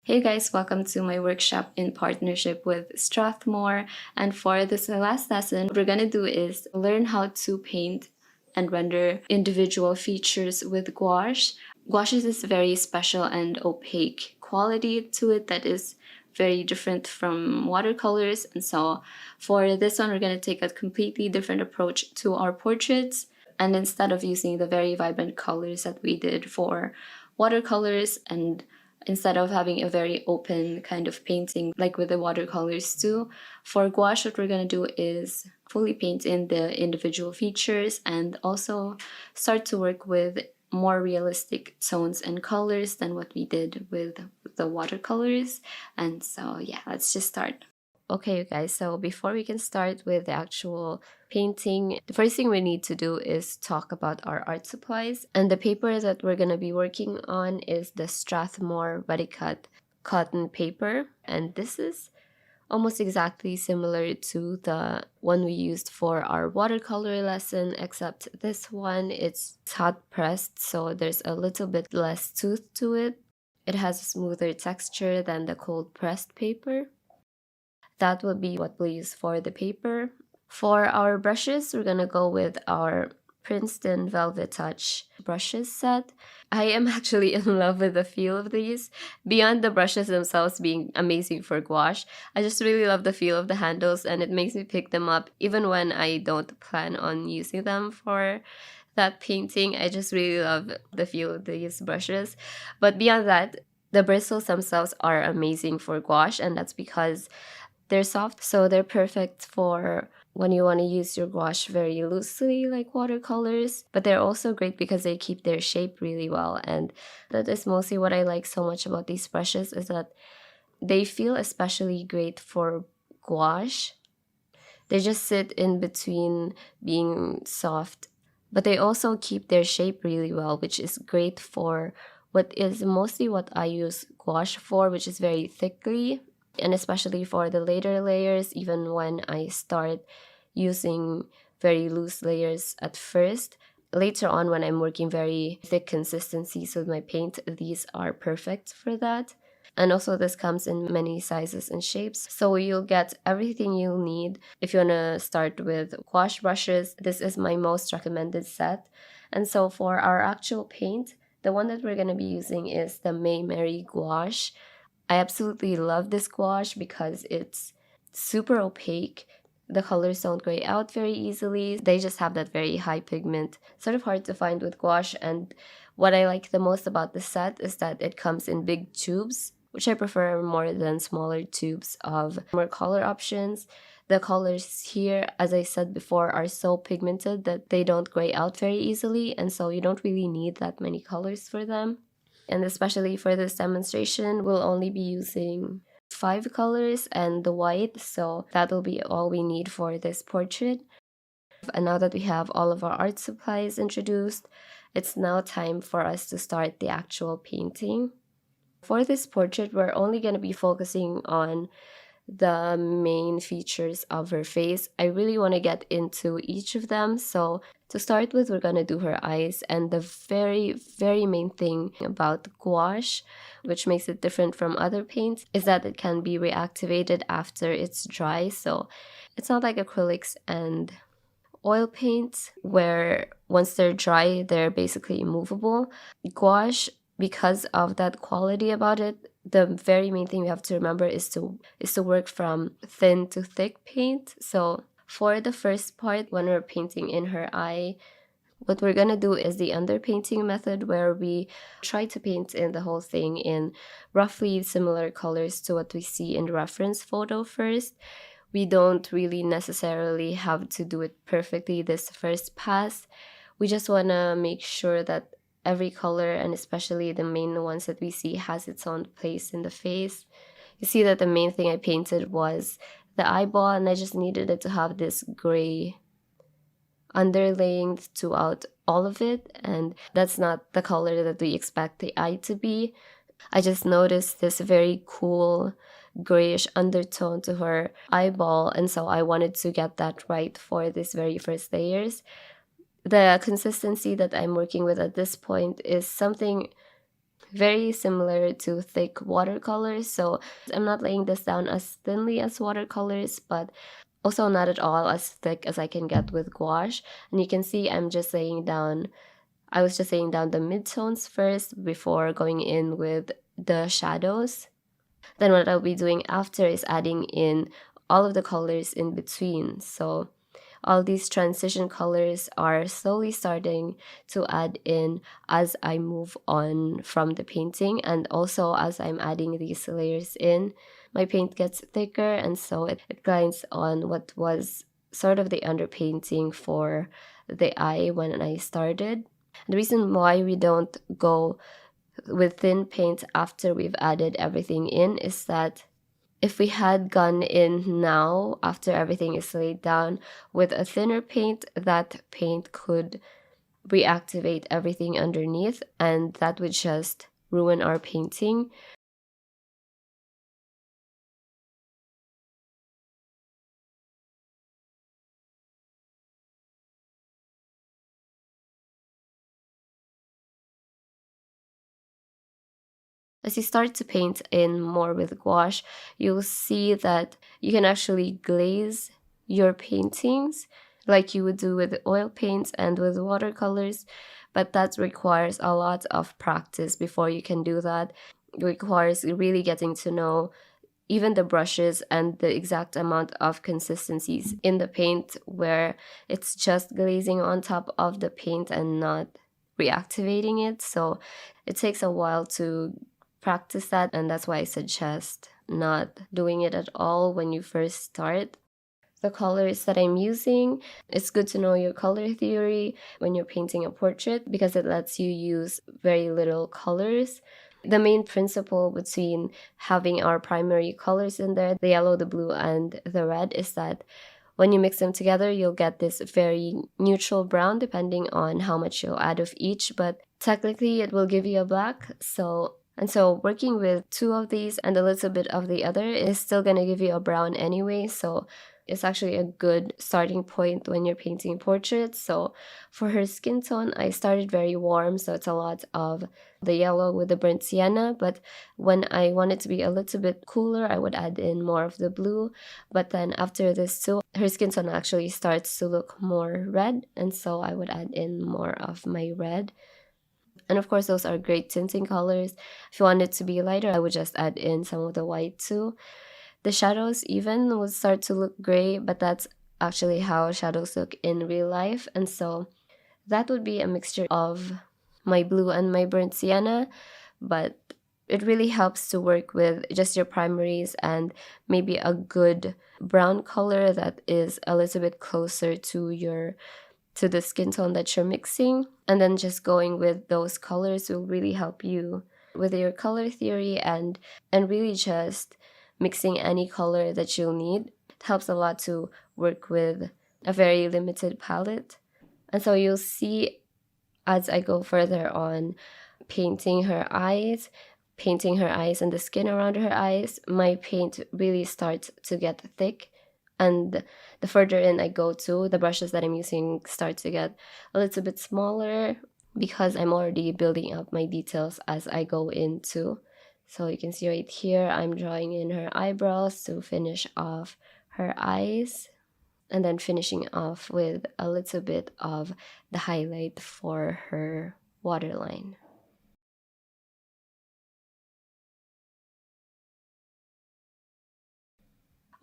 Hey guys, welcome to my workshop in partnership with Strathmore. And for this last lesson, what we're gonna do is learn how to paint and render individual features with gouache. Gouache is this very special and opaque quality to it that is very different from watercolors. And so for this one, we're gonna take a completely different approach to our portraits. And instead of using the very vibrant colors that we did for watercolors, and instead of having a very open kind of painting like with the watercolors too, for gouache what we're going to do is fully paint in the individual features and also start to work with more realistic tones and colors than what we did with the watercolors. And so yeah, let's just start. Okay, you guys, so before we can start with the actual painting, the first thing we need to do is talk about our art supplies. And the paper that we're going to be working on is the Strathmore Ready Cut cotton paper. And this is almost exactly similar to the one we used for our watercolor lesson, except this one, it's hot pressed, so there's a little bit less tooth to it. It has a smoother texture than the cold pressed paper. That would be what we'll use for the paper. For our brushes, we're gonna go with our Princeton Velvetouch brushes set. I am actually in love with the feel of these. Beyond the brushes themselves being amazing for gouache, I just really love the feel of the handles, and it makes me pick them up even when I don't plan on using them for that painting. I just really love the feel of these brushes. But beyond that, the bristles themselves are amazing for gouache, and that's because they're soft, so they're perfect for when you want to use your gouache very loosely like watercolors, but they're also great because they keep their shape really well. And that is mostly what I like so much about these brushes, is that they feel especially great for gouache. They just sit in between being soft, but they also keep their shape really well, which is great for what is mostly what I use gouache for, which is very thickly. And especially for the later layers, even when I start using very loose layers at first, later on when I'm working very thick consistencies with my paint, these are perfect for that. And also this comes in many sizes and shapes, so you'll get everything you'll need. If you want to start with gouache brushes, this is my most recommended set. And so for our actual paint, the one that we're going to be using is the Maimeri Gouache. I absolutely love this gouache because it's super opaque. The colors don't gray out very easily. They just have that very high pigment. Sort of hard to find with gouache. And what I like the most about the set is that it comes in big tubes, which I prefer more than smaller tubes of more color options. The colors here, as I said before, are so pigmented that they don't gray out very easily. And so you don't really need that many colors for them. And especially for this demonstration, we'll only be using 5 colors and the white, so that'll be all we need for this portrait. And now that we have all of our art supplies introduced, it's now time for us to start the actual painting. For this portrait, we're only going to be focusing on the main features of her face. I really want to get into each of them. So to start with, we're going to do her eyes. And the very, very main thing about gouache, which makes it different from other paints, is that it can be reactivated after it's dry. So it's not like acrylics and oil paints where once they're dry, they're basically immovable. Gouache, because of that quality about it, the very main thing we have to remember is to work from thin to thick paint. So for the first part, when we're painting in her eye, what we're gonna do is the underpainting method, where we try to paint in the whole thing in roughly similar colors to what we see in the reference photo first. We don't really necessarily have to do it perfectly this first pass. We just wanna make sure that every color, and especially the main ones that we see, has its own place in the face. You see that the main thing I painted was the eyeball, and I just needed it to have this gray underlaying throughout all of it, and that's not the color that we expect the eye to be. I just noticed this very cool grayish undertone to her eyeball, and so I wanted to get that right for this very first layers. The consistency that I'm working with at this point is something very similar to thick watercolors. So I'm not laying this down as thinly as watercolors, but also not at all as thick as I can get with gouache. And you can see I was just laying down the midtones first before going in with the shadows. Then what I'll be doing after is adding in all of the colors in between. So all these transition colors are slowly starting to add in as I move on from the painting, and also as I'm adding these layers in, my paint gets thicker, and so it grinds on what was sort of the underpainting for the eye when I started. The reason why we don't go with thin paint after we've added everything in is that if we had gone in now after everything is laid down with a thinner paint, that paint could reactivate everything underneath, and that would just ruin our painting. As you start to paint in more with gouache, you'll see that you can actually glaze your paintings like you would do with oil paints and with watercolors, but that requires a lot of practice before you can do that. It requires really getting to know even the brushes and the exact amount of consistencies in the paint where it's just glazing on top of the paint and not reactivating it. So it takes a while to practice that, and that's why I suggest not doing it at all when you first start. The colors that I'm using, it's good to know your color theory when you're painting a portrait because it lets you use very little colors. The main principle between having our primary colors in there, the yellow, the blue, and the red, is that when you mix them together, you'll get this very neutral brown depending on how much you'll add of each, but technically it will give you a black. So working with two of these and a little bit of the other is still going to give you a brown anyway. So it's actually a good starting point when you're painting portraits. So for her skin tone, I started very warm, so it's a lot of the yellow with the burnt sienna. But when I want it to be a little bit cooler, I would add in more of the blue. But then after this too, her skin tone actually starts to look more red, and so I would add in more of my red. And of course, those are great tinting colors. If you want it to be lighter, I would just add in some of the white too. The shadows even would start to look gray, but that's actually how shadows look in real life. And so that would be a mixture of my blue and my burnt sienna, but it really helps to work with just your primaries and maybe a good brown color that is a little bit closer to the skin tone that you're mixing. And then just going with those colors will really help you with your color theory and really just mixing any color that you'll need. It helps a lot to work with a very limited palette. And so you'll see as I go further on painting her eyes and the skin around her eyes, my paint really starts to get thick. And the further in I go to, the brushes that I'm using start to get a little bit smaller because I'm already building up my details as I go into. So you can see right here, I'm drawing in her eyebrows to finish off her eyes, and then finishing off with a little bit of the highlight for her waterline.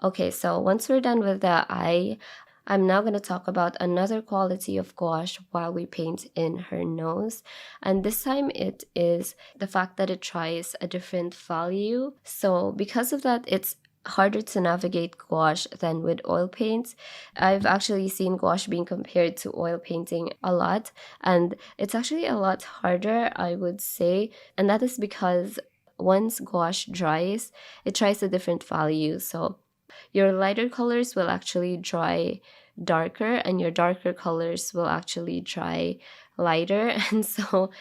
Okay, so once we're done with the eye, I'm now going to talk about another quality of gouache while we paint in her nose. And this time it is the fact that it tries a different value. So because of that, it's harder to navigate gouache than with oil paints. I've actually seen gouache being compared to oil painting a lot, and it's actually a lot harder, I would say. And that is because once gouache dries, it tries a different value. So your lighter colors will actually dry darker, and your darker colors will actually dry lighter. And so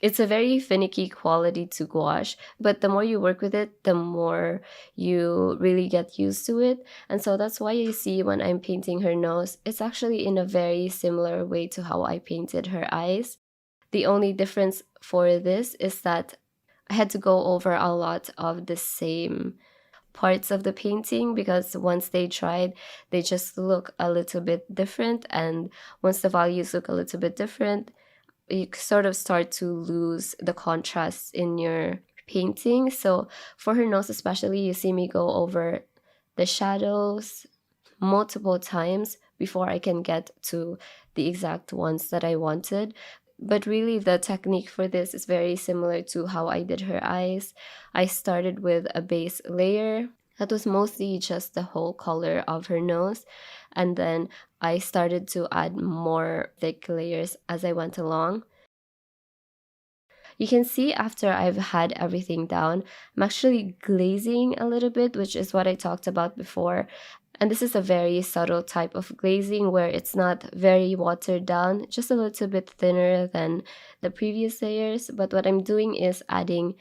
it's a very finicky quality to gouache, but the more you work with it, the more you really get used to it. And so that's why you see when I'm painting her nose, it's actually in a very similar way to how I painted her eyes. The only difference for this is that I had to go over a lot of the same parts of the painting, because once they dried, they just look a little bit different, and once the values look a little bit different, you sort of start to lose the contrast in your painting. So for her nose especially, you see me go over the shadows multiple times before I can get to the exact ones that I wanted. But really, the technique for this is very similar to how I did her eyes. I started with a base layer that was mostly just the whole color of her nose, and then I started to add more thick layers as I went along. You can see after I've had everything down, I'm actually glazing a little bit, which is what I talked about before. And this is a very subtle type of glazing where it's not very watered down, just a little bit thinner than the previous layers. But what I'm doing is adding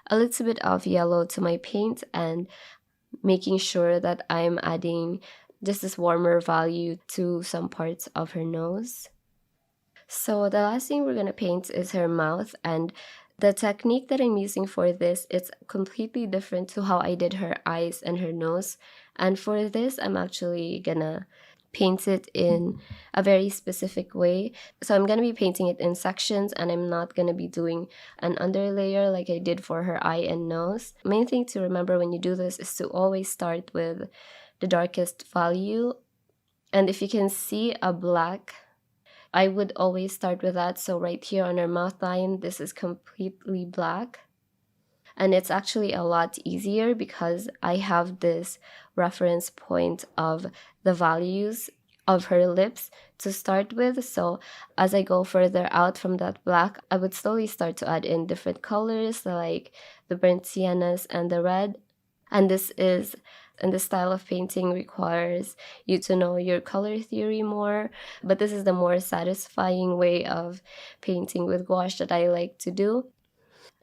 a little bit of yellow to my paint and making sure that I'm adding just this warmer value to some parts of her nose. So the last thing we're going to paint is her mouth, and the technique that I'm using for this, it's completely different to how I did her eyes and her nose. And for this, I'm actually gonna paint it in a very specific way. So I'm gonna be painting it in sections, and I'm not gonna be doing an underlayer like I did for her eye and nose. Main thing to remember when you do this is to always start with the darkest value. And if you can see a black, I would always start with that. So right here on her mouth line, this is completely black. And it's actually a lot easier because I have this reference point of the values of her lips to start with. So as I go further out from that black, I would slowly start to add in different colors like the burnt siennas and the red. And this style of painting requires you to know your color theory more, but this is the more satisfying way of painting with gouache that I like to do.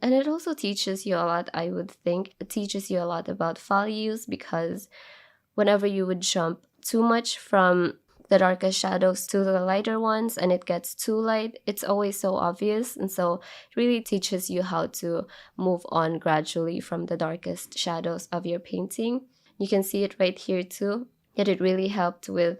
And it also teaches you a lot, I would think. It teaches you a lot about values, because whenever you would jump too much from the darkest shadows to the lighter ones and it gets too light, it's always so obvious. And so it really teaches you how to move on gradually from the darkest shadows of your painting. You can see it right here too, that it really helped with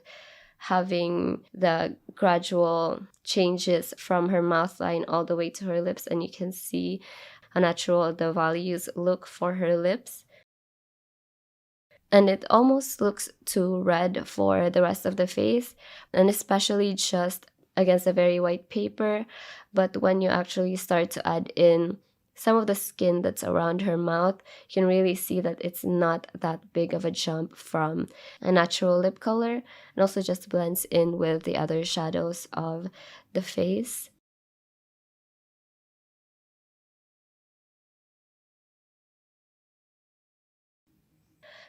having the gradual changes from her mouth line all the way to her lips, and you can see how natural the values look for her lips. And it almost looks too red for the rest of the face, and especially just against a very white paper. But when you actually start to add in some of the skin that's around her mouth, you can really see that it's not that big of a jump from a natural lip color, and also just blends in with the other shadows of the face.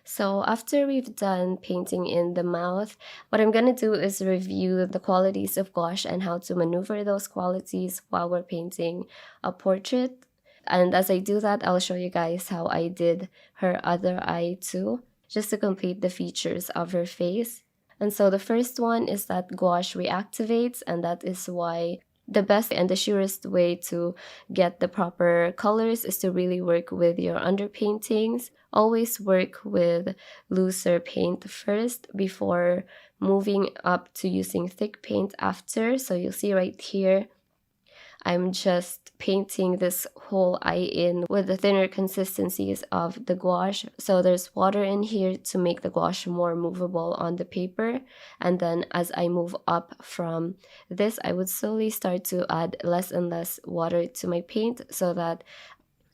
So after we've done painting in the mouth, what I'm going to do is review the qualities of gouache and how to maneuver those qualities while we're painting a portrait. And as I do that, I'll show you guys how I did her other eye too, just to complete the features of her face. And so the first one is that gouache reactivates, and that is why the best and the surest way to get the proper colors is to really work with your underpaintings. Always work with looser paint first before moving up to using thick paint after. So you'll see right here, I'm just painting this whole eye in with the thinner consistencies of the gouache. So there's water in here to make the gouache more movable on the paper. And then as I move up from this, I would slowly start to add less and less water to my paint so that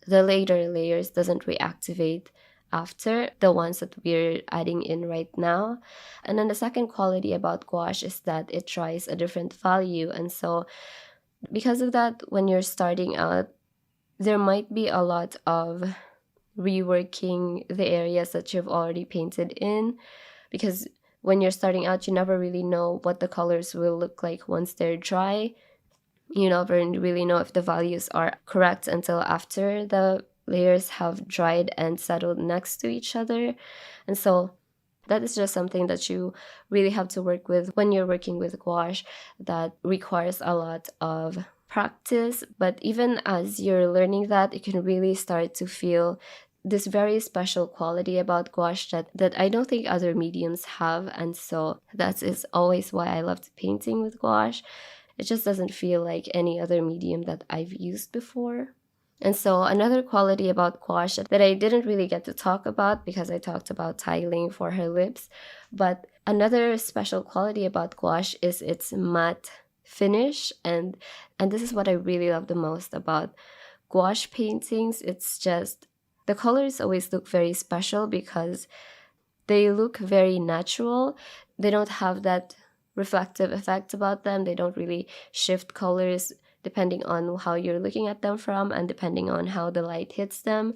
the later layers doesn't reactivate after the ones that we're adding in right now. And then the second quality about gouache is that it tries a different value. And so because of that, when you're starting out, there might be a lot of reworking the areas that you've already painted in, because when you're starting out, you never really know what the colors will look like once they're dry. You never really know if the values are correct until after the layers have dried and settled next to each other. And so that is just something that you really have to work with when you're working with gouache that requires a lot of practice, but even as you're learning that, you can really start to feel this very special quality about gouache that I don't think other mediums have. And so that is always why I loved painting with gouache. It just doesn't feel like any other medium that I've used before. And so another quality about gouache that I didn't really get to talk about because I talked about tiling for her lips, but another special quality about gouache is its matte finish, and this is what I really love the most about gouache paintings. It's just the colors always look very special because they look very natural. They don't have that reflective effect about them. They don't really shift colors depending on how you're looking at them from and depending on how the light hits them.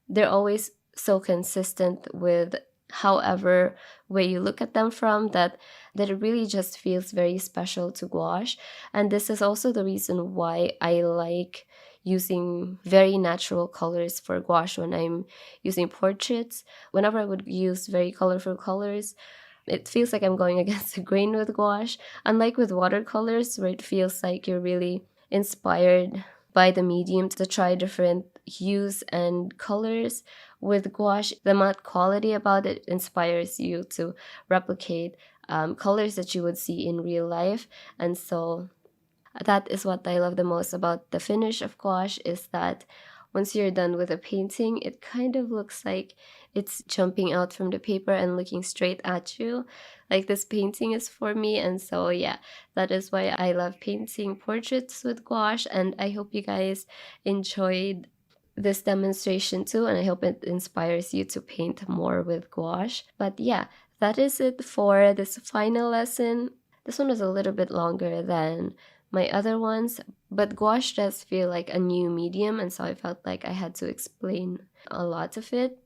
They're always so consistent with however way you look at them from that it really just feels very special to gouache. And this is also the reason why I like using very natural colors for gouache when I'm using portraits. Whenever I would use very colorful colors, it feels like I'm going against the grain with gouache. Unlike with watercolors, where it feels like you're really inspired by the medium to try different hues and colors, with gouache, the matte quality about it inspires you to replicate colors that you would see in real life. And so that is what I love the most about the finish of gouache, is that once you're done with a painting, it kind of looks like it's jumping out from the paper and looking straight at you. Like this painting is for me. And so yeah, that is why I love painting portraits with gouache. And I hope you guys enjoyed this demonstration too, and I hope it inspires you to paint more with gouache. But yeah, that is it for this final lesson. This one was a little bit longer than my other ones, but gouache does feel like a new medium, and so I felt like I had to explain a lot of it.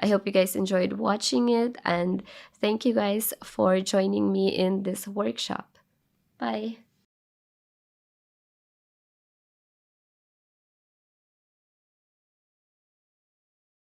I hope you guys enjoyed watching it, and thank you guys for joining me in this workshop. Bye!